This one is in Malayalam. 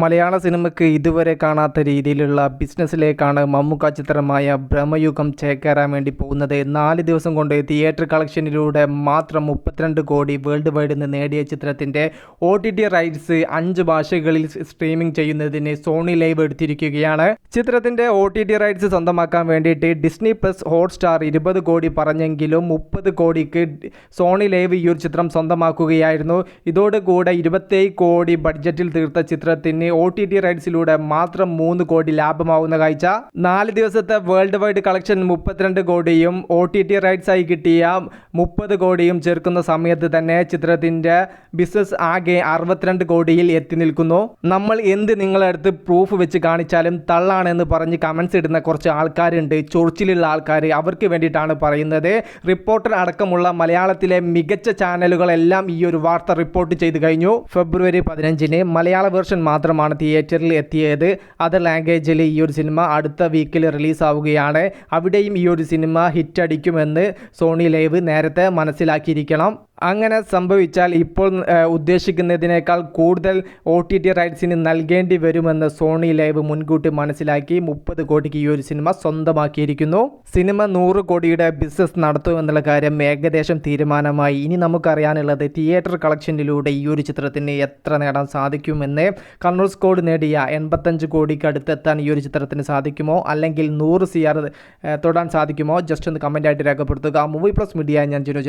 മലയാള സിനിമയ്ക്ക് ഇതുവരെ കാണാത്ത രീതിയിലുള്ള ബിസിനസ്സിലേക്കാണ് മമ്മൂക്ക ചിത്രമായ ഭ്രമയുഗം ചേക്കേറാൻ വേണ്ടി പോകുന്നത്. 4 ദിവസം കൊണ്ട് തിയേറ്റർ കളക്ഷനിലൂടെ മാത്രം 32 കോടി വേൾഡ് വൈഡ് നിന്ന് നേടിയ ചിത്രത്തിൻ്റെ OTT റൈറ്റ്സ് 5 ഭാഷകളിൽ സ്ട്രീമിംഗ് ചെയ്യുന്നതിന് സോണി ലൈവ് എടുത്തിരിക്കുകയാണ്. ചിത്രത്തിൻ്റെ OTT റൈറ്റ്സ് സ്വന്തമാക്കാൻ വേണ്ടിയിട്ട് ഡിസ്നി പ്ലസ് ഹോട്ട്സ്റ്റാർ 20 കോടി പറഞ്ഞെങ്കിലും 30 കോടിക്ക് സോണി ലൈവ് ഈ ഒരു ചിത്രം സ്വന്തമാക്കുകയായിരുന്നു. ഇതോടുകൂടെ 27 കോടി ബഡ്ജറ്റിൽ തീർത്ത ചിത്രത്തിന് OTT റൈറ്റ്സിലൂടെ മാത്രം 3 കോടി ലാഭമാവുന്ന കാഴ്ച. 4 ദിവസത്തെ വേൾഡ് വൈഡ് കളക്ഷൻ 32 കോടിയും OTT റൈറ്റ്സ് ആയി കിട്ടിയ 30 കോടിയും ചേർക്കുന്ന സമയത്ത് തന്നെ ചിത്രത്തിൻ്റെ ബിസിനസ് ആകെ 62 കോടിയിൽ എത്തി നിൽക്കുന്നു. നമ്മൾ എന്ത് നിങ്ങളടുത്ത് പ്രൂഫ് വെച്ച് കാണിച്ചാലും തള്ളാണെന്ന് പറഞ്ഞ് കമൻസ് ഇടുന്ന കുറച്ച് ആൾക്കാരുണ്ട്, ചൊറിച്ചിലുള്ള ആൾക്കാർ. അവർക്ക് വേണ്ടിയിട്ടാണ് പറയുന്നത്. റിപ്പോർട്ടർ അടക്കമുള്ള മലയാളത്തിലെ മികച്ച ചാനലുകളെല്ലാം ഈ ഒരു വാർത്ത റിപ്പോർട്ട് ചെയ്ത് കഴിഞ്ഞു. ഫെബ്രുവരി 15 മലയാള വേർഷൻ മാത്രമാണ് തിയേറ്ററിൽ എത്തിയത്. അതർ ലാംഗ്വേജിൽ ഈ ഒരു സിനിമ അടുത്ത വീക്കിൽ റിലീസാവുകയാണ്. അവിടെയും ഈ ഒരു സിനിമ ഹിറ്റടിക്കുമെന്ന് സോണി ലൈവ് നേരത്തെ മനസ്സിലാക്കിയിരിക്കണം. അങ്ങനെ സംഭവിച്ചാൽ ഇപ്പോൾ ഉദ്ദേശിക്കുന്നതിനേക്കാൾ കൂടുതൽ OTT റൈറ്റ്സിന് നൽകേണ്ടി വരുമെന്ന് സോണി ലൈവ് മുൻകൂട്ടി മനസ്സിലാക്കി 30 കോടിക്ക് ഈ ഒരു സിനിമ സ്വന്തമാക്കിയിരിക്കുന്നു. സിനിമ 100 കോടിയുടെ ബിസിനസ് നടത്തുമെന്നുള്ള കാര്യം ഏകദേശം തീരുമാനമായി. ഇനി നമുക്കറിയാനുള്ളത് തിയേറ്റർ കളക്ഷനിലൂടെ ഈ ഒരു ചിത്രത്തിന് എത്ര നേടാൻ സാധിക്കുമെന്ന്. കണ്ണൂർ സ്കോഡ് നേടിയ 85 കോടിക്ക് അടുത്തെത്താൻ ഈ ഒരു ചിത്രത്തിന് സാധിക്കുമോ, അല്ലെങ്കിൽ 100 CR തൊടാൻ സാധിക്കുമോ? ജസ്റ്റ് ഒന്ന് കമൻ്റ് ആയിട്ട് രേഖപ്പെടുത്തുക. മൂവി പ്ലസ് മീഡിയ, ഞാൻ ജിനു.